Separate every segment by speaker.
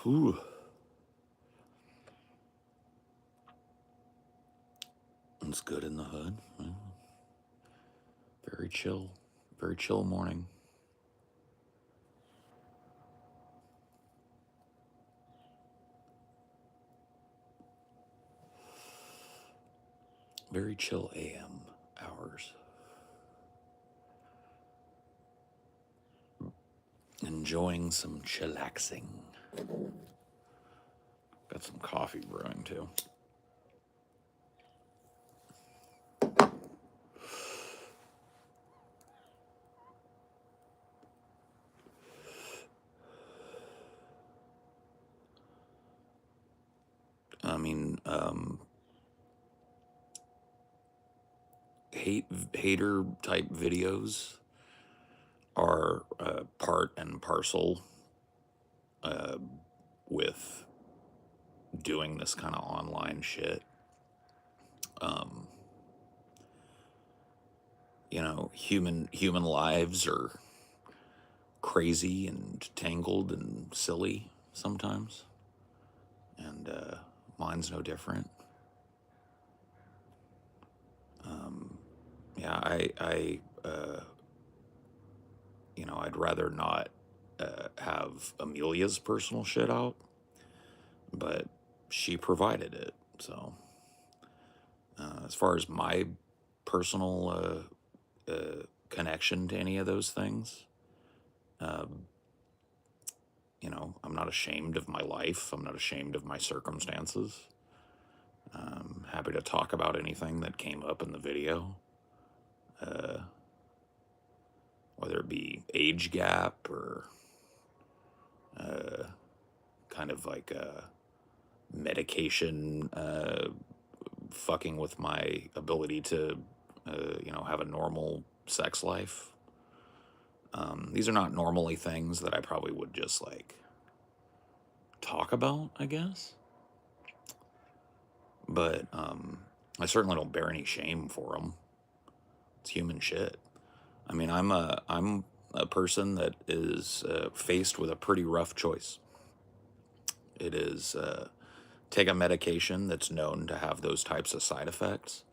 Speaker 1: Ooh. It's good in the hood. Very chill morning. Very chill AM hours. Enjoying some chillaxing. Got some coffee brewing too. I mean, hater type videos are part and parcel with doing this kind of online shit. You know, human lives are crazy and tangled and silly sometimes, and mine's no different. Yeah, you know, I'd rather not have Amelia's personal shit out, but she provided it. So, as far as my personal connection to any of those things, you know, I'm not ashamed of my life. I'm not ashamed of my circumstances. I'm happy to talk about anything that came up in the video. Whether it be age gap or kind of like medication fucking with my ability to, you know, have a normal sex life. These are not normally things that I probably would just like talk about, I guess. But I certainly don't bear any shame for them. It's human shit. I mean, I'm a person that is faced with a pretty rough choice. It is take a medication that's known to have those types of side effects,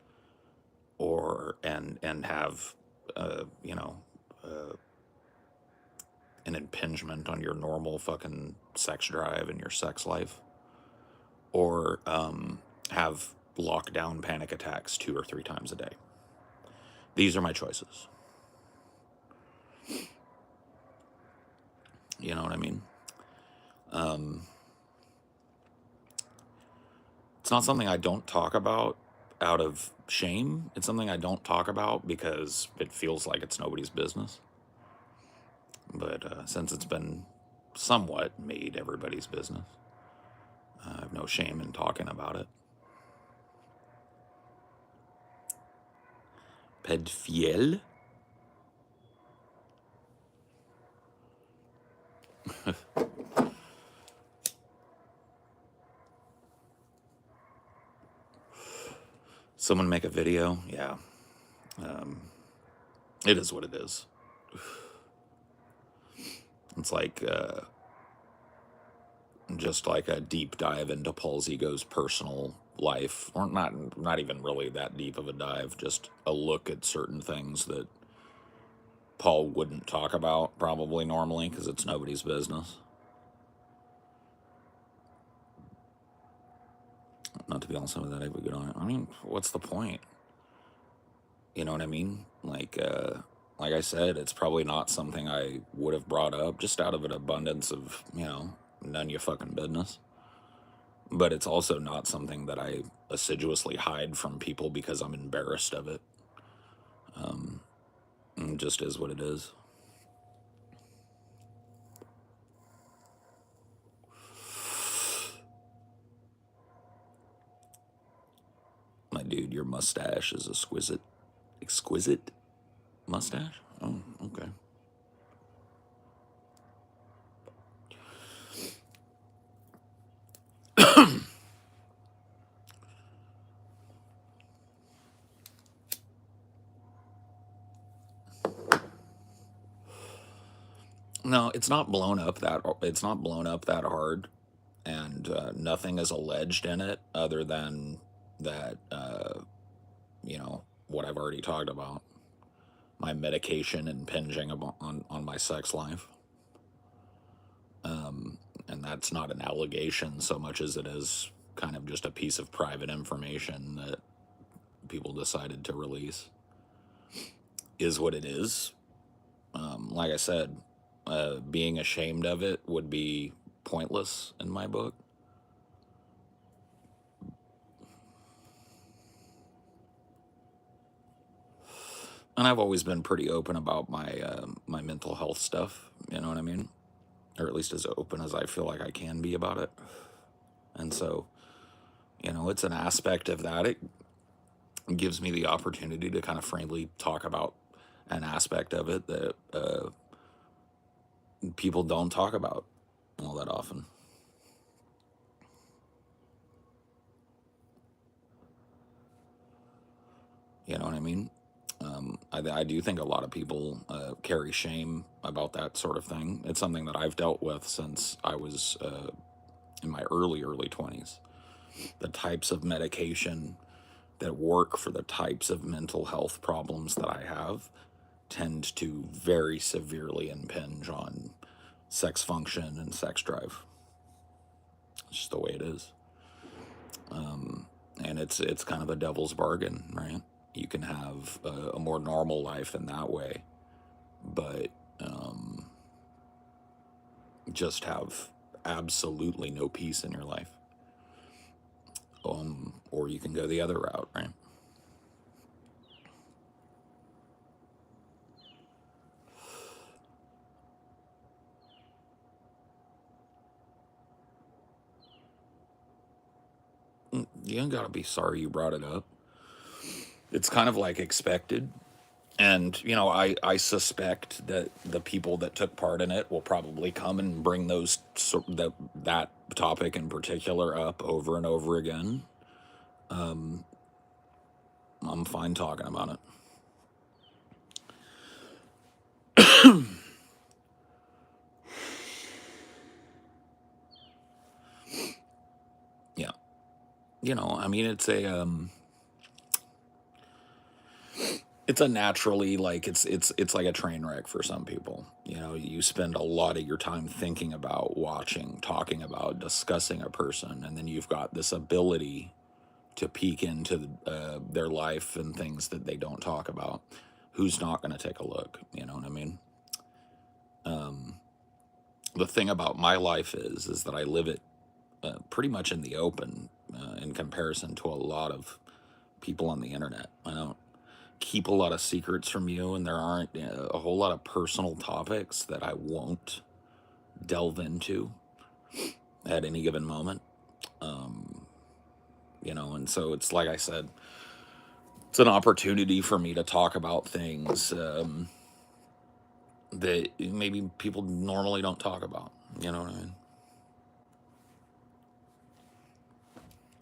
Speaker 1: or and have you know, an impingement on your normal fucking sex drive and your sex life, or have lockdown panic attacks 2 or 3 times a day. These are my choices. You know what I mean? It's not something I don't talk about out of shame. It's something I don't talk about because it feels like it's nobody's business. But since it's been somewhat made everybody's business, I have no shame in talking about it. Pedfiel? Someone make a video? Yeah. It is what it is. It's like just like a deep dive into Paul's ego's personal life, or not even really that deep of a dive, just a look at certain things that Paul wouldn't talk about probably normally because it's nobody's business. Not to be on some of that, I would get on it. I mean, what's the point? You know what I mean? Like I said, it's probably not something I would have brought up just out of an abundance of, you know, none of your fucking business. But it's also not something that I assiduously hide from people because I'm embarrassed of it. It just is what it is. My dude, your mustache is exquisite mustache? Oh, okay. No, it's not blown up that hard. and nothing is alleged in it other than that, what I've already talked about, my medication impinging on my sex life. And that's not an allegation so much as it is kind of just a piece of private information that people decided to release. Is what it is. Like I said, being ashamed of it would be pointless in my book. And I've always been pretty open about my mental health stuff. You know what I mean? Or at least as open as I feel like I can be about it. And so, it's an aspect of that. It gives me the opportunity to kind of frankly talk about an aspect of it that people don't talk about all that often. You know what I mean? I do think a lot of people carry shame about that sort of thing. It's something that I've dealt with since I was in my early 20s. The types of medication that work for the types of mental health problems that I have tend to very severely impinge on sex function and sex drive. It's just the way it is. And it's kind of a devil's bargain, right? You can have a more normal life in that way, but just have absolutely no peace in your life. Or you can go the other route, right? You ain't gotta be sorry you brought it up. It's kind of like expected. And, I suspect that the people that took part in it will probably come and bring that topic in particular up over and over again. I'm fine talking about it. Yeah. I mean, it's a naturally, like, it's like a train wreck for some people. You spend a lot of your time thinking about, watching, talking about, discussing a person, and then you've got this ability to peek into their life and things that they don't talk about. Who's not going to take a look? You know what I mean? The thing about my life is that I live it pretty much in the open in comparison to a lot of people on the internet. I don't keep a lot of secrets from you, and there aren't a whole lot of personal topics that I won't delve into at any given moment. And so it's like I said, it's an opportunity for me to talk about things that maybe people normally don't talk about. You know what I mean?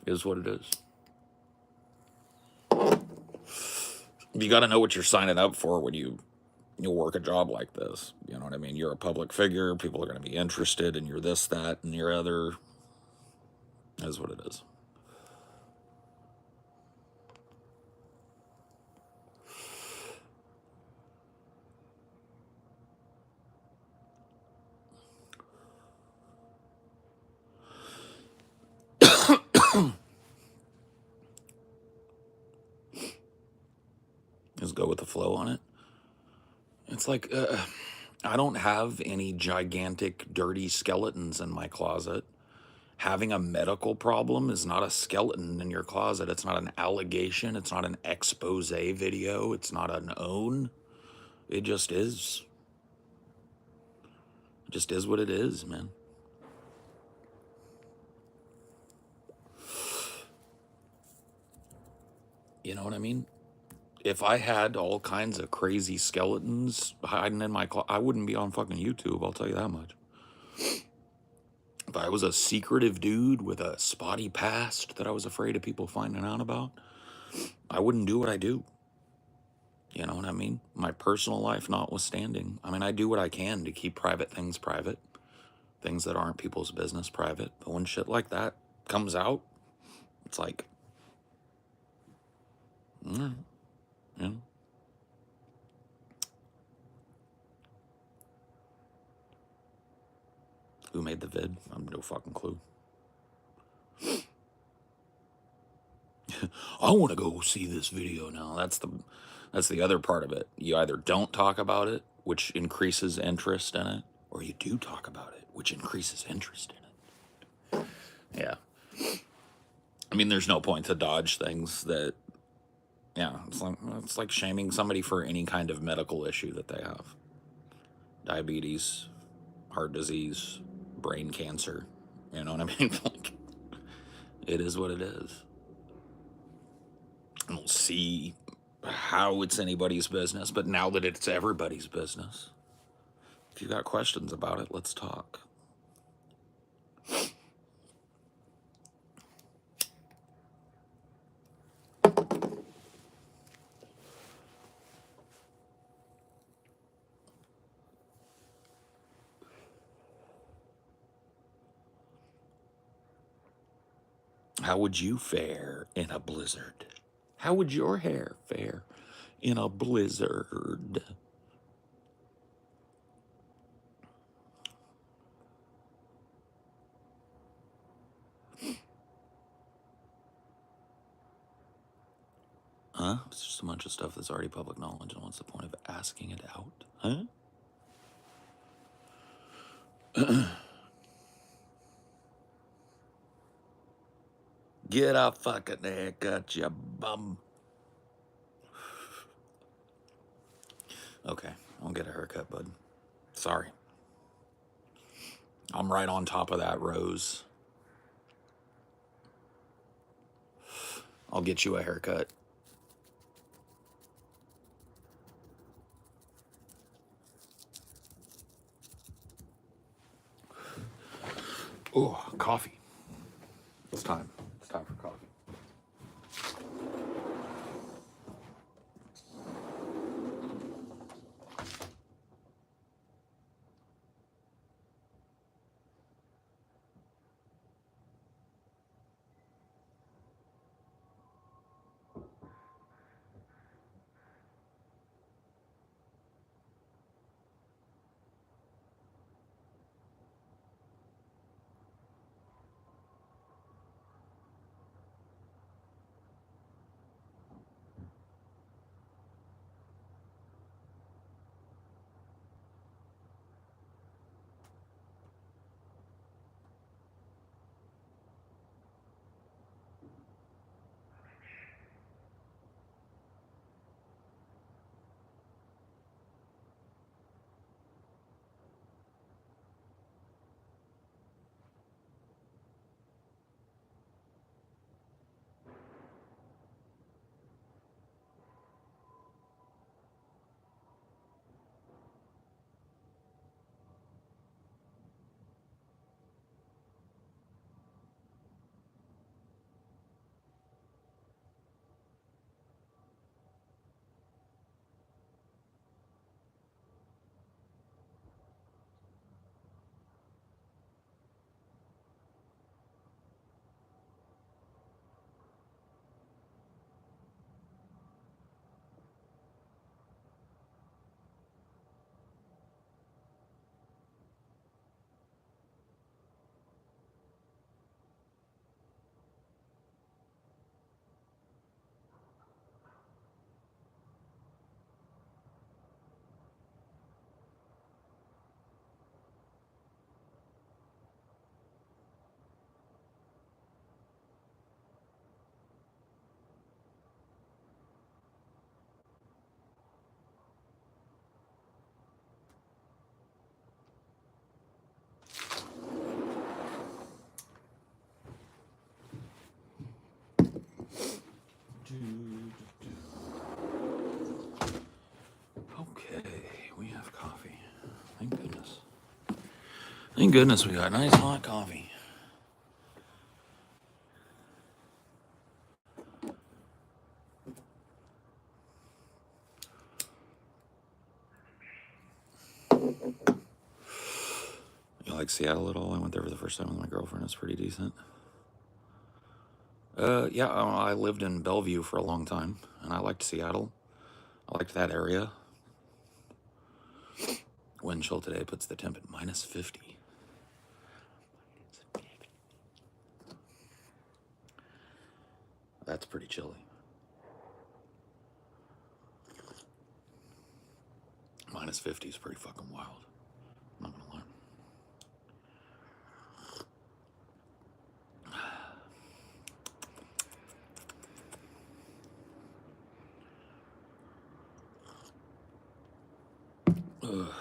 Speaker 1: It is what it is. You got to know what you're signing up for when you work a job like this. You know what I mean? You're a public figure. People are going to be interested in your this, that, and your other. Is what it is. Just go with the flow on it. It's like I don't have any gigantic, dirty skeletons in my closet. Having a medical problem is not a skeleton in your closet. It's not an allegation. It's not an expose video. It's not an own. It just is. It just is what it is, man. You know what I mean? If I had all kinds of crazy skeletons hiding in my closet, I wouldn't be on fucking YouTube, I'll tell you that much. If I was a secretive dude with a spotty past that I was afraid of people finding out about, I wouldn't do what I do. You know what I mean? My personal life notwithstanding. I mean, I do what I can to keep private things private. things that aren't people's business private. But when shit like that comes out, it's like, you know, who made the vid? I have no fucking clue. I want to go see this video now. That's the other part of it. You either don't talk about it, which increases interest in it, or you do talk about it, which increases interest in it. Yeah. I mean, there's no point to dodge things that, yeah, it's like shaming somebody for any kind of medical issue that they have. Diabetes, heart disease, brain cancer. You know what I mean? Like, it is what it is. I don't see how it's anybody's business, but now that it's everybody's business, if you got questions about it, let's talk. How would you fare in a blizzard? How would your hair fare in a blizzard? Huh? It's just a bunch of stuff that's already public knowledge, and what's the point of asking it out? Huh? Get a fucking haircut, you bum. Okay, I'll get a haircut, bud. Sorry. I'm right on top of that, Rose. I'll get you a haircut. Oh, coffee. It's time. It's time for coffee. Okay, we have coffee. Thank goodness. Thank goodness we got nice hot coffee. You like Seattle at all? I went there for the first time with my girlfriend. It's pretty decent. Yeah, I lived in Bellevue for a long time, and I liked Seattle. I liked that area. Wind chill today puts the temp at -50. That's pretty chilly. -50 is pretty fucking wild. I'm not gonna lie. Ugh.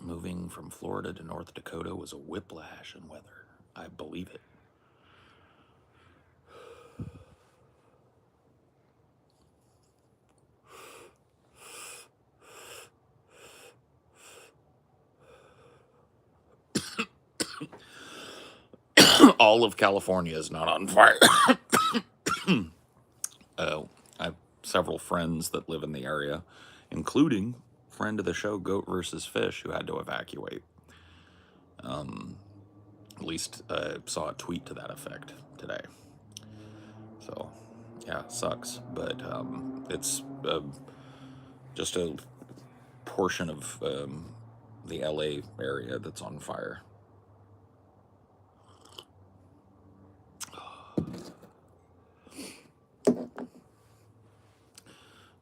Speaker 1: Moving from Florida to North Dakota was a whiplash in weather. I believe it. All of California is not on fire. I have several friends that live in the area, including friend of the show, Goat versus Fish, who had to evacuate. At least saw a tweet to that effect today. So, yeah, sucks. But it's just a portion of the LA area that's on fire.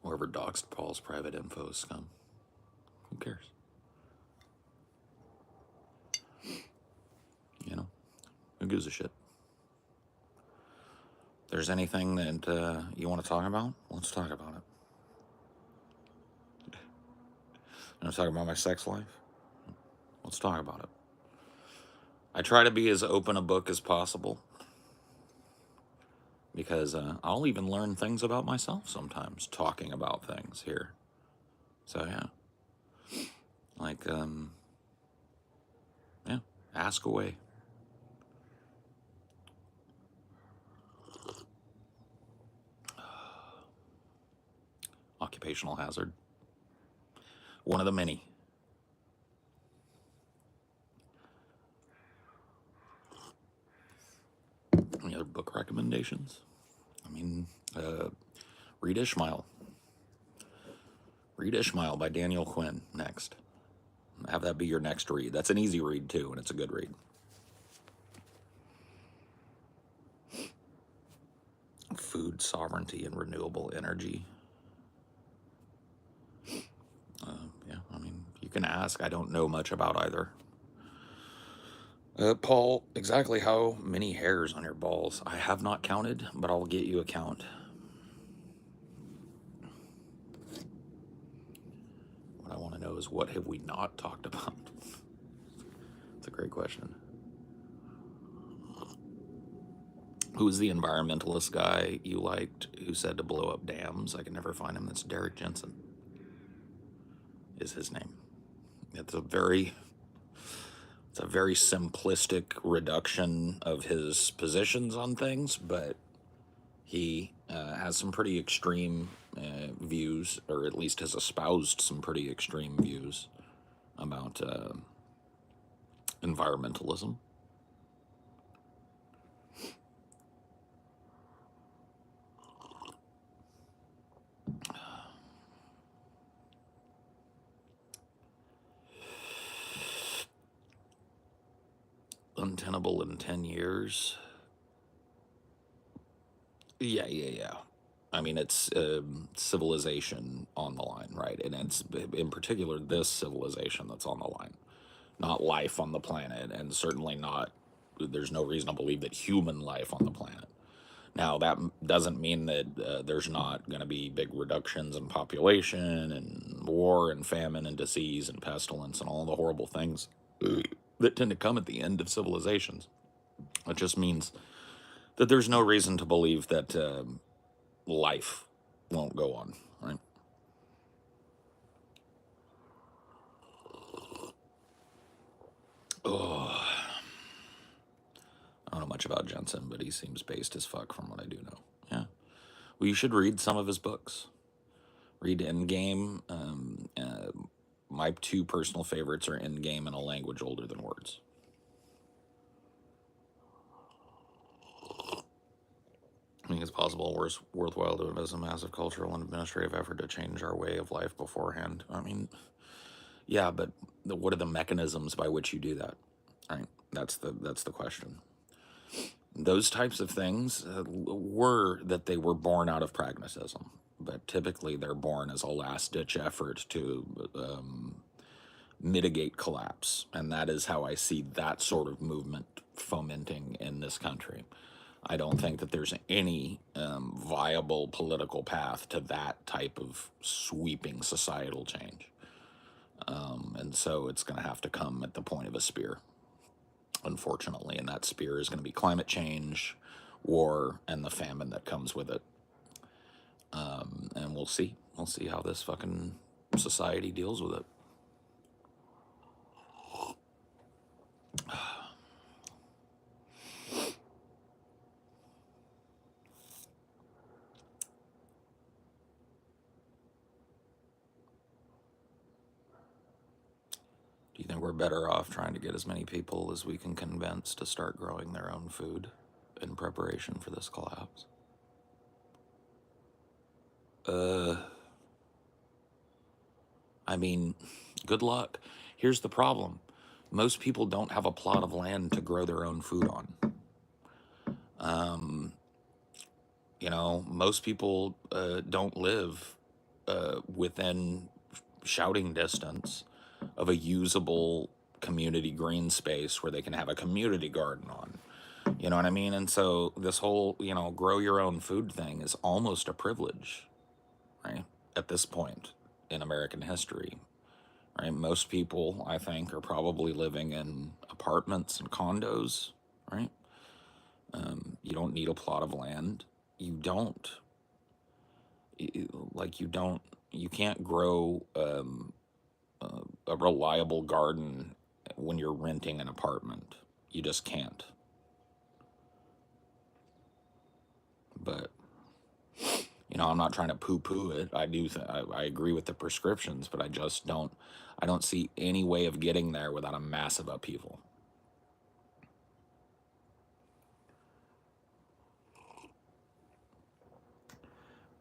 Speaker 1: Whoever doxed Paul's private info is scum. Who cares? You know? Who gives a shit? If there's anything that you want to talk about, let's talk about it. You want to talk about my sex life? Let's talk about it. I try to be as open a book as possible because I'll even learn things about myself sometimes talking about things here. So, yeah. Like, yeah, ask away. Occupational hazard. One of the many. Any other book recommendations? I mean, read Ishmael. Read Ishmael by Daniel Quinn next. Have that be your next read. That's an easy read, too, and it's a good read. Food sovereignty and renewable energy. Yeah, I mean, you can ask. I don't know much about either. Paul, exactly how many hairs on your balls? I have not counted, but I'll get you a count. What I want to know is, what have we not talked about? That's a great question. Who was the environmentalist guy you liked who said to blow up dams? I can never find him. That's Derek Jensen, is his name. It's a very simplistic reduction of his positions on things, but he has some pretty extreme views, or at least has espoused some pretty extreme views about environmentalism. Untenable in 10 years. Yeah. I mean, it's civilization on the line, right? And it's in particular this civilization that's on the line, not life on the planet, and certainly not, there's no reason to believe that human life on the planet. Now, that doesn't mean that there's not going to be big reductions in population and war and famine and disease and pestilence and all the horrible things that tend to come at the end of civilizations. It just means that there's no reason to believe that life won't go on, right? Oh, I don't know much much about Jensen, but he seems based as fuck from what I do know. Yeah. Well, you should read some of his books. Read Endgame. My two personal favorites are Endgame and A Language Older Than Words. I think it's possible or worthwhile to invest in massive cultural and administrative effort to change our way of life beforehand. I mean, yeah, but what are the mechanisms by which you do that? Right? That's the question. Those types of things were that they were born out of pragmatism, but typically they're born as a last-ditch effort to mitigate collapse, and that is how I see that sort of movement fomenting in this country. I don't think that there's any viable political path to that type of sweeping societal change. And so it's going to have to come at the point of a spear, unfortunately. And that spear is going to be climate change, war, and the famine that comes with it. And we'll see. We'll see how this fucking society deals with it. Do you think we're better off trying to get as many people as we can convince to start growing their own food in preparation for this collapse? I mean, good luck. Here's the problem. Most people don't have a plot of land to grow their own food on. You know, most people don't live within shouting distance of a usable community green space where they can have a community garden on. You know what I mean? And so this whole, you know, grow your own food thing is almost a privilege, right? At this point in American history, right? Most people, I think, are probably living in apartments and condos, right? You don't need a plot of land. You don't, you can't grow a reliable garden when you're renting an apartment. You just can't. But, you know, I'm not trying to poo-poo it. I agree with the prescriptions, but I don't see any way of getting there without a massive upheaval.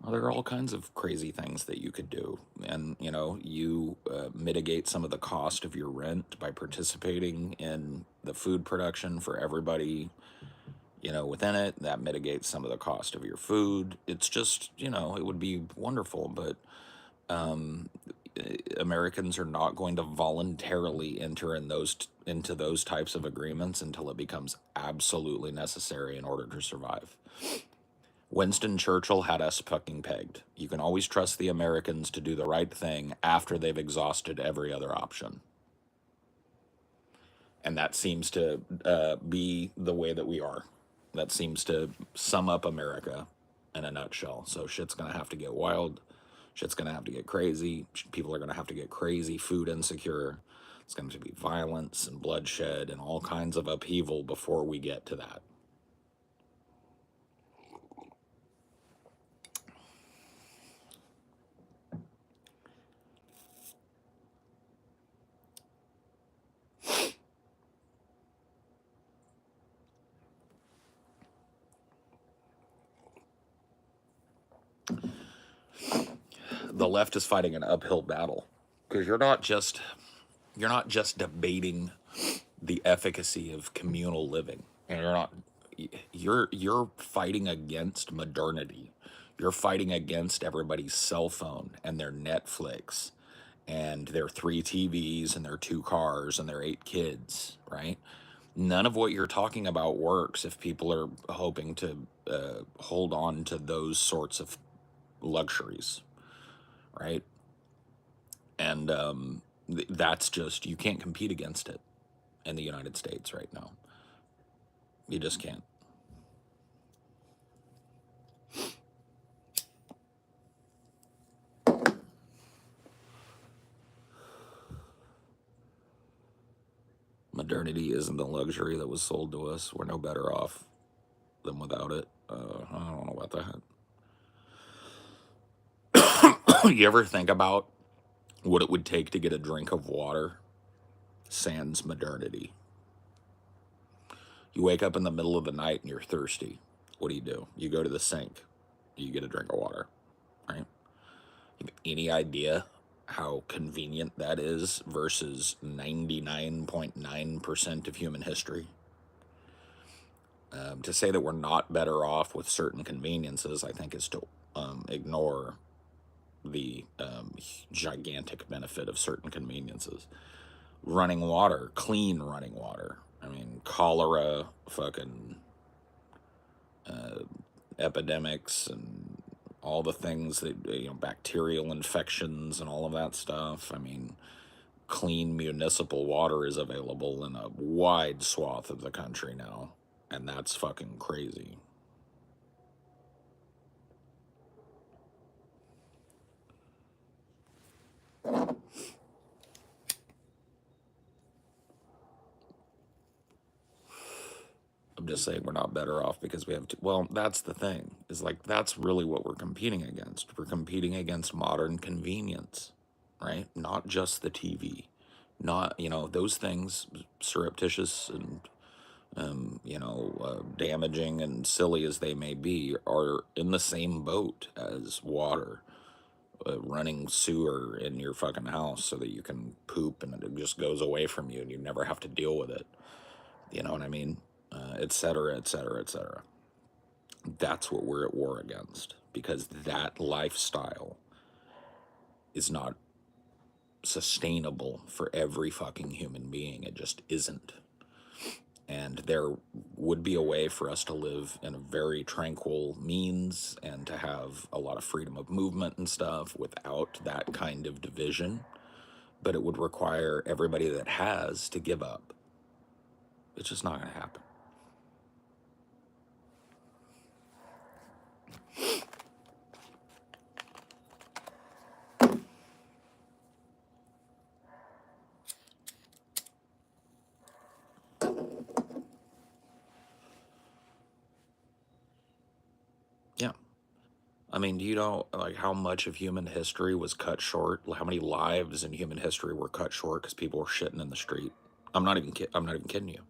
Speaker 1: Well, there are all kinds of crazy things that you could do. And, you know, you mitigate some of the cost of your rent by participating in the food production for everybody, you know, within it. That mitigates some of the cost of your food. It's just, you know, it would be wonderful, but Americans are not going to voluntarily enter into those types of agreements until it becomes absolutely necessary in order to survive. Winston Churchill had us fucking pegged. You can always trust the Americans to do the right thing after they've exhausted every other option. And that seems to be the way that we are. That seems to sum up America in a nutshell. So shit's going to have to get wild. Shit's going to have to get crazy. People are going to have to get crazy, food insecure. It's going to be violence and bloodshed and all kinds of upheaval before we get to that. The left is fighting an uphill battle because you're not just debating the efficacy of communal living, and you're fighting against modernity. You're fighting against everybody's cell phone and their Netflix and their 3 TVs and their 2 cars and their 8 kids, right? None of what you're talking about works if people are hoping to hold on to those sorts of luxuries, right? And that's just, you can't compete against it in the United States right now. You just can't. Modernity isn't the luxury that was sold to us. We're no better off than without it. I don't know about that. You ever think about what it would take to get a drink of water? Sans modernity. You wake up in the middle of the night and you're thirsty. What do? You go to the sink. You get a drink of water, right? You have any idea how convenient that is versus 99.9% of human history? To say that we're not better off with certain conveniences, I think, is to ignore the gigantic benefit of certain conveniences. Running water, clean running water. I mean, cholera, fucking epidemics, and all the things that, bacterial infections and all of that stuff. I mean, clean municipal water is available in a wide swath of the country now, and that's fucking crazy. I'm just saying we're not better off because we have to. Well, that's the thing. Is like that's really what we're competing against. We're competing against modern convenience, right? Not just the TV, not those things, surreptitious and damaging and silly as they may be, are in the same boat as water, running sewer in your fucking house so that you can poop and it just goes away from you and you never have to deal with it. You know what I mean? Et cetera, et cetera, et cetera. That's what we're at war against, because that lifestyle is not sustainable for every fucking human being. It just isn't. And there would be a way for us to live in a very tranquil means and to have a lot of freedom of movement and stuff without that kind of division. But it would require everybody that has to give up. It's just not going to happen. Yeah. I mean, do you know like how much of human history was cut short? How many lives in human history were cut short because people were shitting in the street? I'm not even kidding you.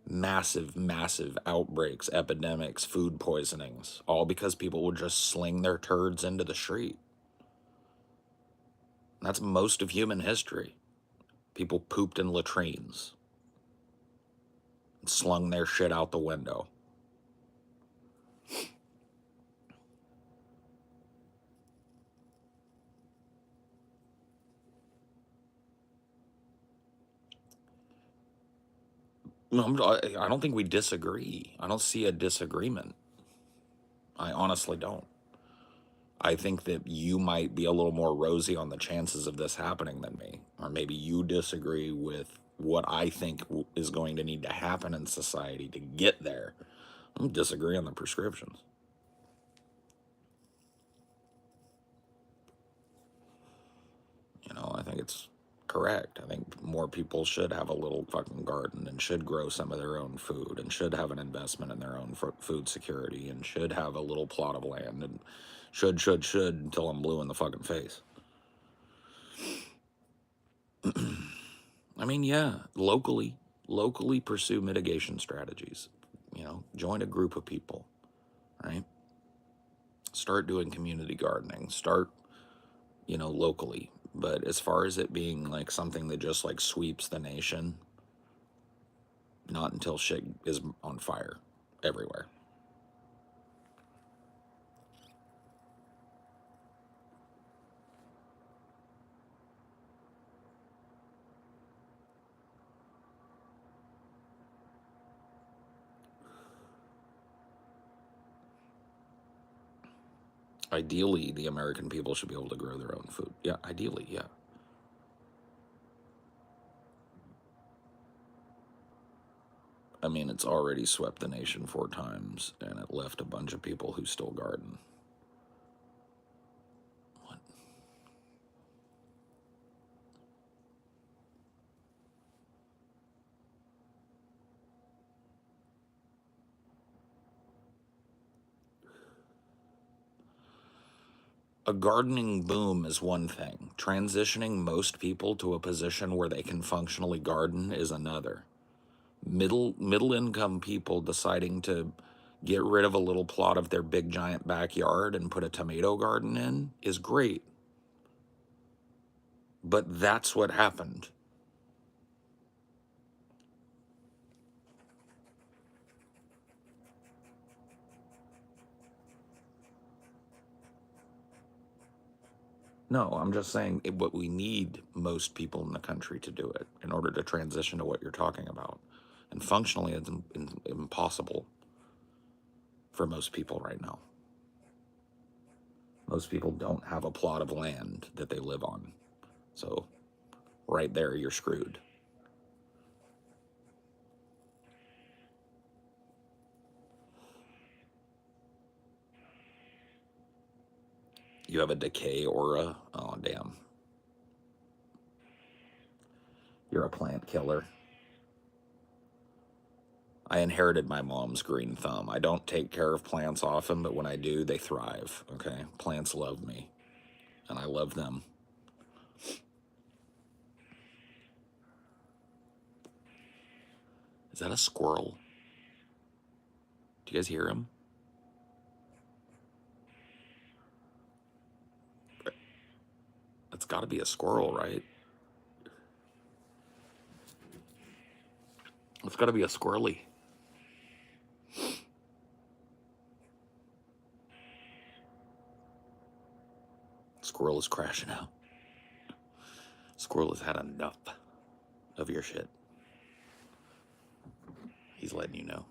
Speaker 1: Massive, massive outbreaks, epidemics, food poisonings, all because people would just sling their turds into the street. That's most of human history. People pooped in latrines and slung their shit out the window. I don't think we disagree. I don't see a disagreement. I honestly don't. I think that you might be a little more rosy on the chances of this happening than me. Or maybe you disagree with what I think is going to need to happen in society to get there. I'm disagree on the prescriptions. I think it's correct. I think more people should have a little fucking garden and should grow some of their own food and should have an investment in their own food security and should have a little plot of land and should until I'm blue in the fucking face. I mean, yeah, locally pursue mitigation strategies. Join a group of people, right? Start doing community gardening. Start, locally. But as far as it being like something that just like sweeps the nation, not until shit is on fire everywhere. Ideally, the American people should be able to grow their own food. Yeah, ideally, yeah. I mean, it's already swept the nation 4 times, and it left a bunch of people who still garden. What? A gardening boom is one thing. Transitioning most people to a position where they can functionally garden is another. Middle income people deciding to get rid of a little plot of their big giant backyard and put a tomato garden in is great. But that's what happened. No, I'm just saying what we need most people in the country to do it in order to transition to what you're talking about. And functionally, it's impossible for most people right now. Most people don't have a plot of land that they live on. So right there, you're screwed. You have a decay aura. Oh, damn. You're a plant killer. I inherited my mom's green thumb. I don't take care of plants often, but when I do, they thrive, okay? Plants love me, and I love them. Is that a squirrel? Do you guys hear him? It's got to be a squirrel, right? It's got to be a squirrely. Squirrel is crashing out. Squirrel has had enough of your shit. He's letting you know.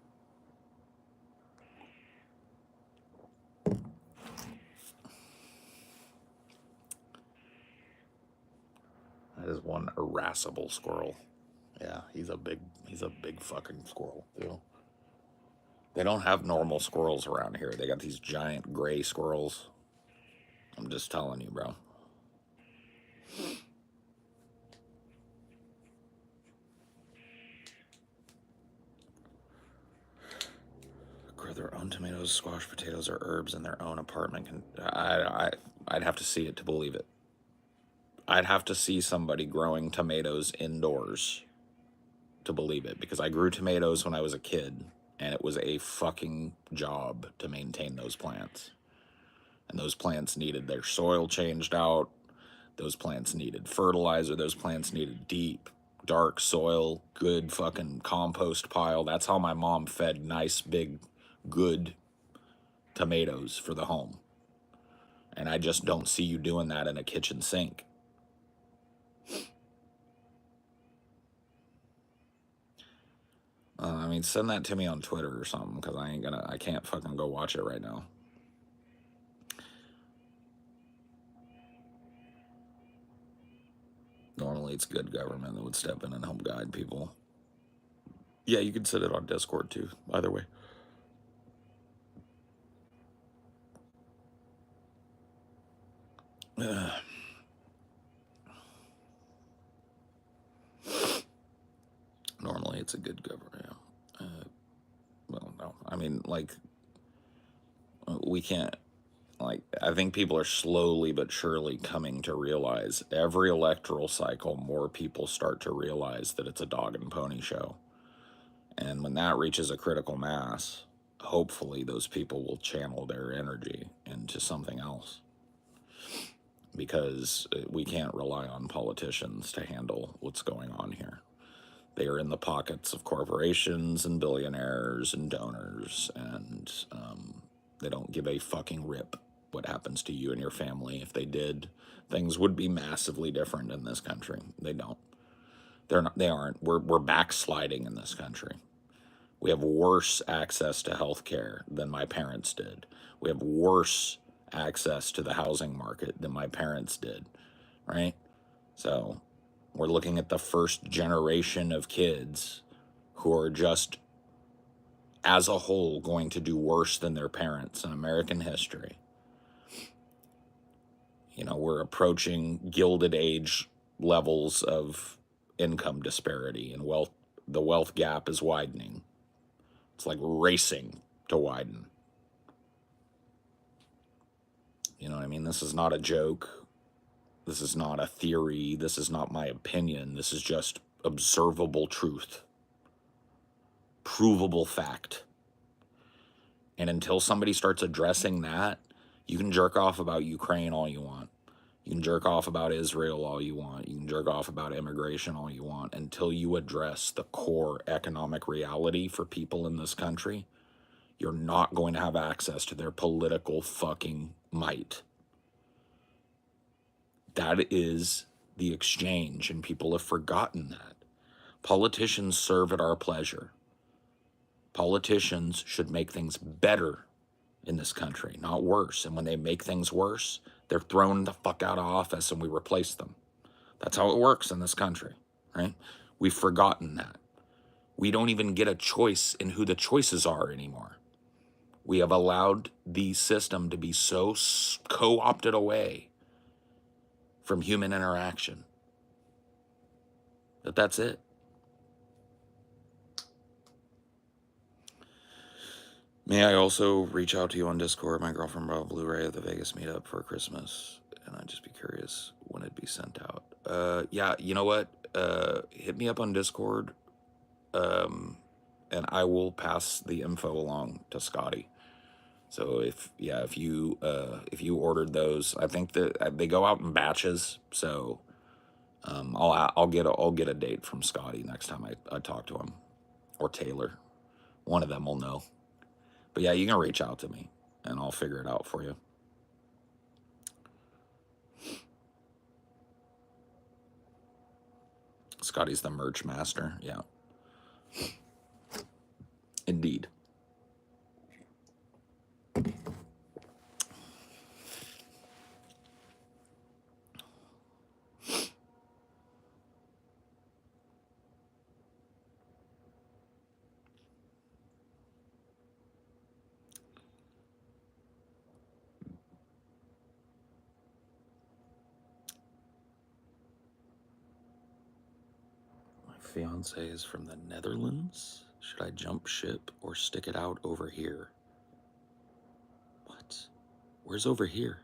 Speaker 1: That is one irascible squirrel. Yeah, he's a big fucking squirrel, too. They don't have normal squirrels around here. They got these giant gray squirrels. I'm just telling you, bro. Grow their own tomatoes, squash, potatoes, or herbs in their own apartment. I'd have to see it to believe it. I'd have to see somebody growing tomatoes indoors to believe it, because I grew tomatoes when I was a kid, and it was a fucking job to maintain those plants. And those plants needed their soil changed out. Those plants needed fertilizer. Those plants needed deep, dark soil, good fucking compost pile. That's how my mom fed nice, big, good tomatoes for the home. And I just don't see you doing that in a kitchen sink. I mean, send that to me on Twitter or something, because I can't fucking go watch it right now. Normally it's good government that would step in and help guide people. Yeah, you can send it on Discord too, either way. Normally it's a good government. Well, no. I mean, like, we can't, like, I think people are slowly but surely coming to realize every electoral cycle, more people start to realize that it's a dog and pony show. And when that reaches a critical mass, hopefully those people will channel their energy into something else. Because we can't rely on politicians to handle what's going on here. They are in the pockets of corporations and billionaires and donors, and they don't give a fucking rip what happens to you and your family. If they did, things would be massively different in this country. They don't. They're not. They aren't. We're backsliding in this country. We have worse access to health care than my parents did. We have worse access to the housing market than my parents did, right? So we're looking at the first generation of kids who are just, as a whole, going to do worse than their parents in American history. You know, we're approaching Gilded Age levels of income disparity, and the wealth gap is widening. It's like racing to widen. You know what I mean? This is not a joke. This is not a theory. This is not my opinion. This is just observable truth, provable fact. And until somebody starts addressing that, you can jerk off about Ukraine all you want. You can jerk off about Israel all you want. You can jerk off about immigration all you want. Until you address the core economic reality for people in this country, you're not going to have access to their political fucking might. That is the exchange, and people have forgotten that. Politicians serve at our pleasure. Politicians should make things better in this country, not worse. And when they make things worse, they're thrown the fuck out of office and we replace them. That's how it works in this country, right? We've forgotten that. We don't even get a choice in who the choices are anymore. We have allowed the system to be so co-opted away from human interaction that's it. May I also reach out to you on Discord? My girlfriend brought a Blu-ray of the Vegas meetup for Christmas, and I'd just be curious when it'd be sent out. Yeah, you know what? Hit me up on Discord, and I will pass the info along to Scotty. So if you ordered those, I think that they go out in batches. So I'll get a date from Scotty next time I talk to him, or Taylor. One of them will know. But yeah, you can reach out to me, and I'll figure it out for you. Scotty's the merch master. Yeah. Indeed. My fiance is from the Netherlands. Should I jump ship or stick it out over here? What? Where's over here?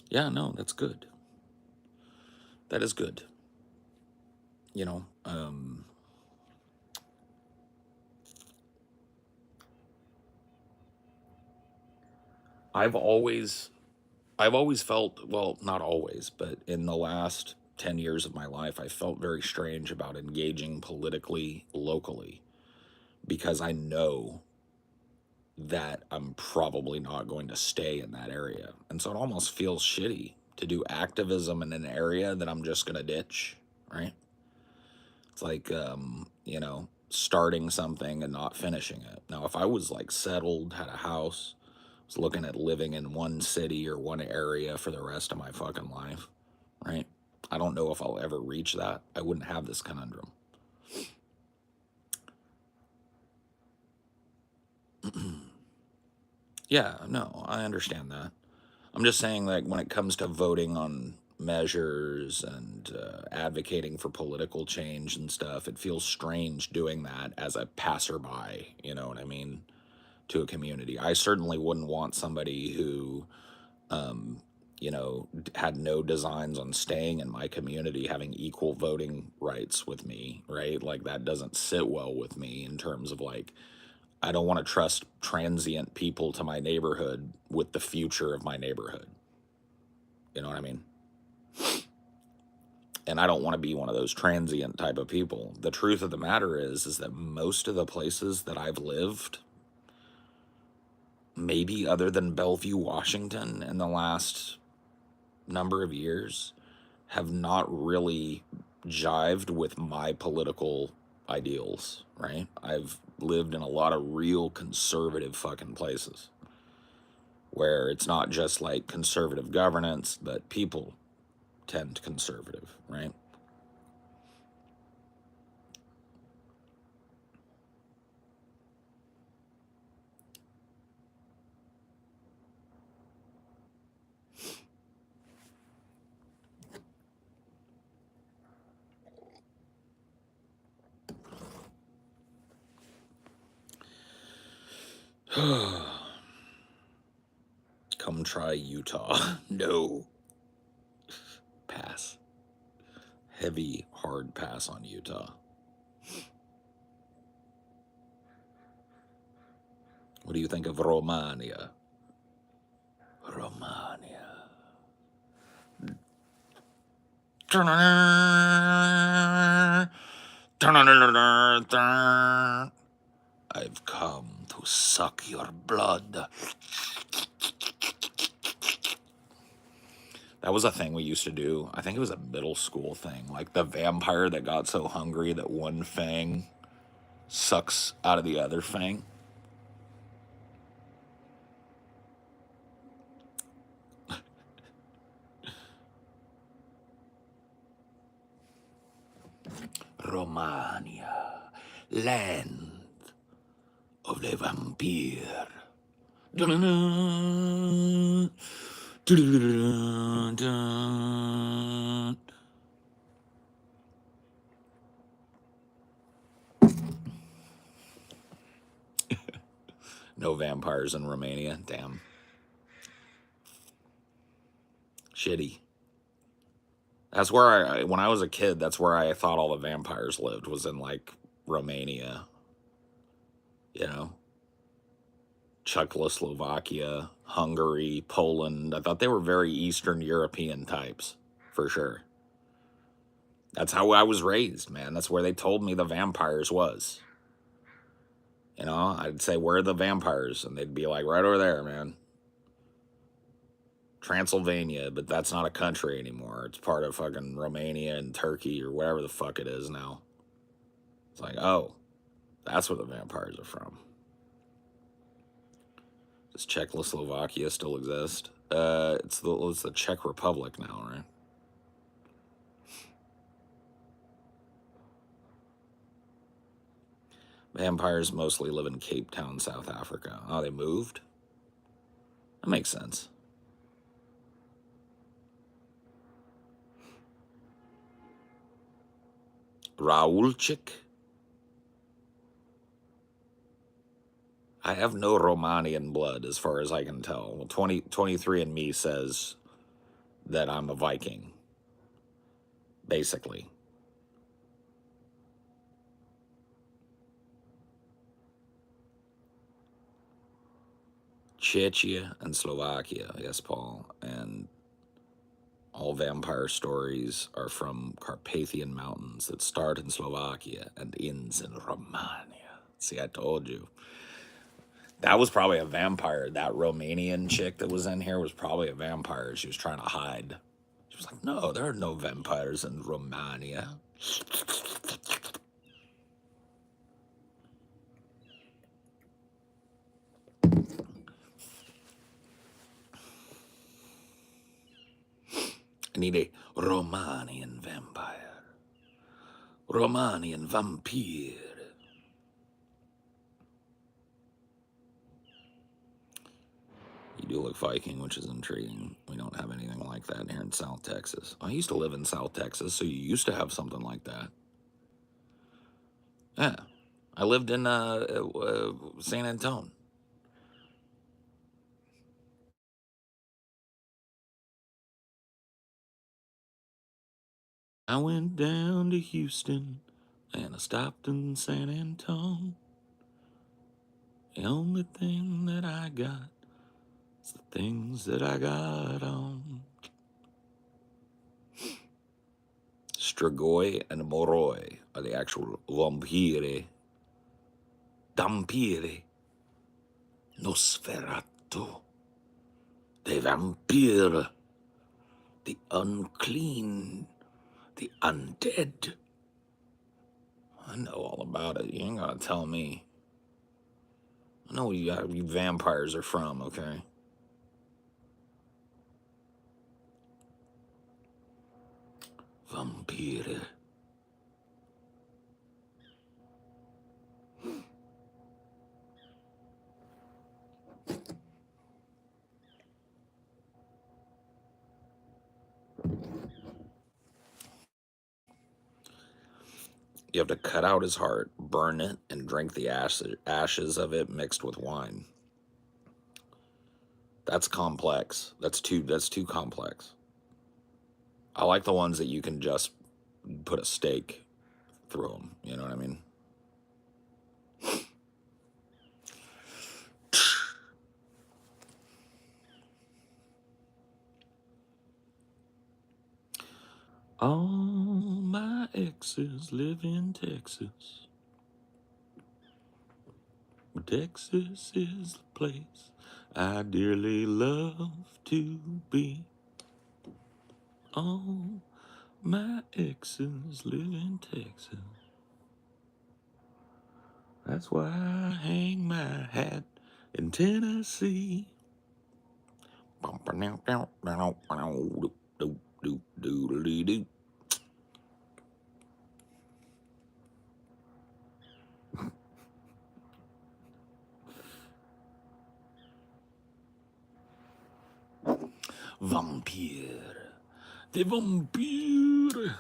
Speaker 1: Yeah, no, that's good. That is good. You know, I've always felt, well, not always, but in the last 10 years of my life, I felt very strange about engaging politically locally, because I know that I'm probably not going to stay in that area. And so it almost feels shitty to do activism in an area that I'm just going to ditch, right? It's like, starting something and not finishing it. Now, if I was like settled, had a house, was looking at living in one city or one area for the rest of my fucking life, right? I don't know if I'll ever reach that. I wouldn't have this conundrum. Yeah, no, I understand that. I'm just saying, like, when it comes to voting on measures and advocating for political change and stuff, it feels strange doing that as a passerby, you know what I mean, to a community. I certainly wouldn't want somebody who, had no designs on staying in my community having equal voting rights with me, right? Like, that doesn't sit well with me in terms of, like, I don't want to trust transient people to my neighborhood with the future of my neighborhood. You know what I mean? And I don't want to be one of those transient type of people. The truth of the matter is that most of the places that I've lived, maybe other than Bellevue, Washington, in the last number of years, have not really jived with my political ideals, right? I've lived in a lot of real conservative fucking places where it's not just like conservative governance, but people tend conservative, right? Come try Utah. No. Pass. Heavy, hard pass on Utah. What do you think of Romania? Romania. I've come to suck your blood. That was a thing we used to do. I think it was a middle school thing. Like the vampire that got so hungry that one fang sucks out of the other fang. Romania, land of the vampire. Dun-dun-dun. Dun-dun-dun-dun. No vampires in Romania. Damn. Shitty. That's where when I was a kid, that's where I thought all the vampires lived, was in like Romania, you know, Czechoslovakia, Hungary, Poland. I thought they were very Eastern European types, for sure. That's how I was raised, man. That's where they told me the vampires was. You know, I'd say, where are the vampires? And they'd be like, right over there, man. Transylvania, but that's not a country anymore. It's part of fucking Romania and Turkey or wherever the fuck it is now. It's like, oh, that's where the vampires are from. Does Czechoslovakia still exist? It's the Czech Republic now, right? Vampires mostly live in Cape Town, South Africa. Oh, they moved? That makes sense. Raulchik? I have no Romanian blood as far as I can tell. Well, 23andMe says that I'm a Viking, basically. Czechia and Slovakia, yes, Paul. And all vampire stories are from Carpathian mountains that start in Slovakia and ends in Romania. See, I told you. That was probably a vampire. That Romanian chick that was in here was probably a vampire. She was trying to hide. She was like, no, there are no vampires in Romania. I need a Romanian vampire. Romanian vampire. You do look Viking, which is intriguing. We don't have anything like that here in South Texas. I used to live in South Texas, so you used to have something like that. Yeah. I lived in San Antonio. I went down to Houston and I stopped in San Antonio. The only thing that I got is the things that I got on. Strigoi and Moroi are the actual vampire. Dampire. Nosferatu. The vampire. The unclean. The undead. I know all about it. You ain't gotta tell me. I know where you vampires are from, okay? Vampire. You have to cut out his heart, burn it, and drink the ashes of it mixed with wine. That's complex. That's too complex. I like the ones that you can just put a stake through them. You know what I mean? All my exes live in Texas. Texas is the place I dearly love to be. All my exes live in Texas. That's why I hang my hat in Tennessee. Vampire. The vampire.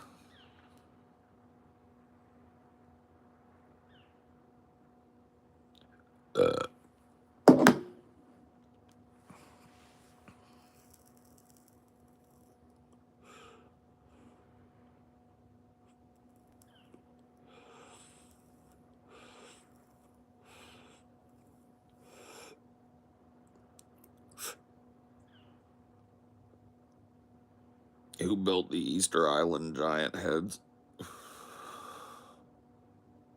Speaker 1: Who built the Easter Island giant heads?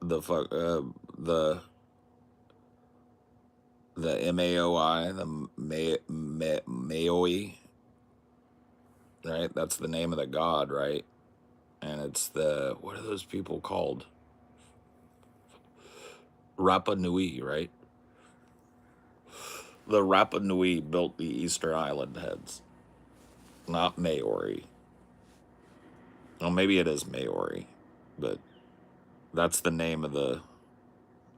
Speaker 1: The fuck, the MAOI, the Maoi, right? That's the name of the god, right? And it's the, what are those people called? Rapa Nui, right? The Rapa Nui built the Easter Island heads, not Maori. Well, maybe it is Maori, but that's the name of the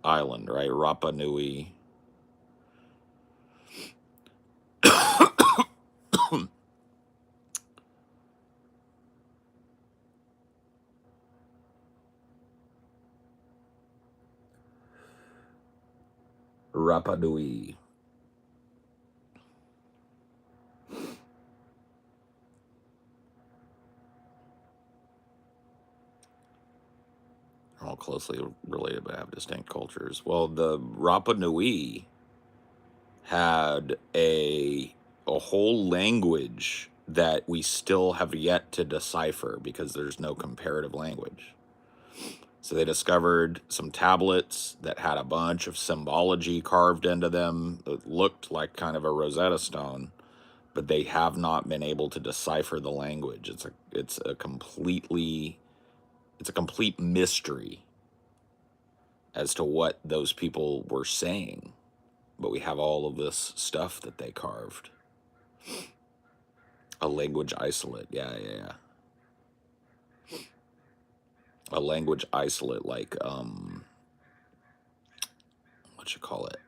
Speaker 1: island, right? Rapa Nui. Rapa Nui. All closely related but have distinct cultures. Well, the Rapa Nui had a whole language that we still have yet to decipher because there's no comparative language. So they discovered some tablets that had a bunch of symbology carved into them. It looked like kind of a Rosetta Stone, but they have not been able to decipher the language. It's a complete mystery as to what those people were saying. But we have all of this stuff that they carved. A language isolate, yeah. A language isolate, like what you call it?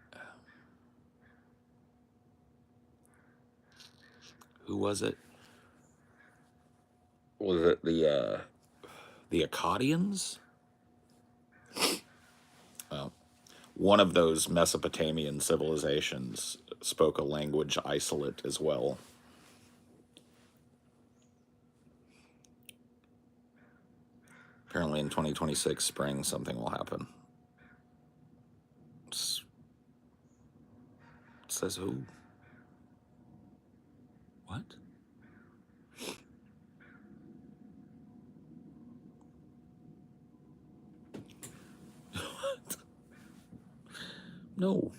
Speaker 1: Who was it? Was it the Akkadians? Well, one of those Mesopotamian civilizations spoke a language isolate as well. Apparently in 2026 spring, something will happen. It says who? What? What? No.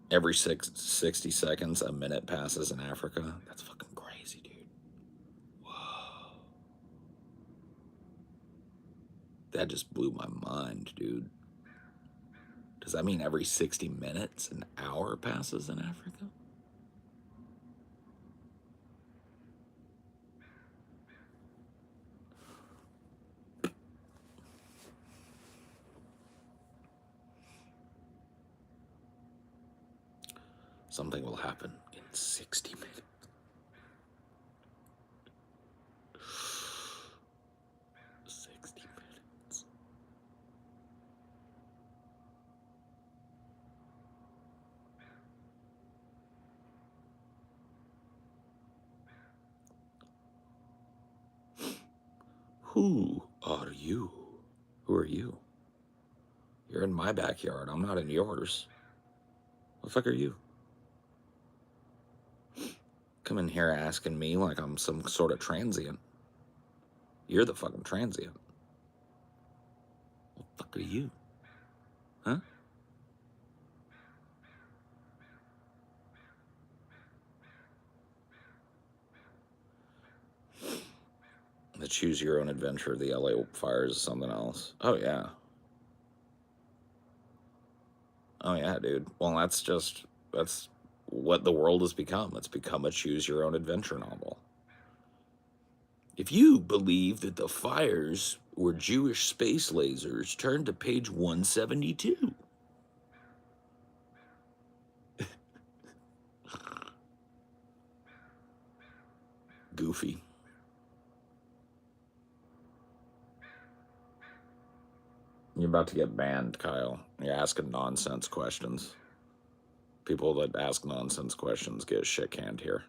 Speaker 1: Every 60 seconds, a minute passes in Africa. That's fucking crazy, dude. Whoa. That just blew my mind, dude. Does that mean every 60 minutes, an hour passes in Africa? Something will happen in 60 minutes. Who are you? Who are you? You're in my backyard. I'm not in yours. What the fuck are you? Come in here asking me like I'm some sort of transient. You're the fucking transient. What the fuck are you? Huh? The choose your own adventure, the LA fires is something else. Oh, yeah. Oh, yeah, dude. Well, that's what the world has become. It's become a choose your own adventure novel. If you believe that the fires were Jewish space lasers, turn to page 172. Goofy. You're about to get banned, Kyle. You're asking nonsense questions. People that ask nonsense questions get shit canned here.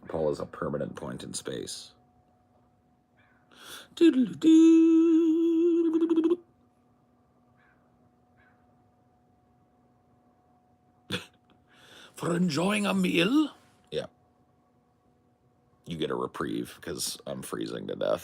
Speaker 1: Paul is a permanent point in space. For enjoying a meal? Yeah. You get a reprieve because I'm freezing to death.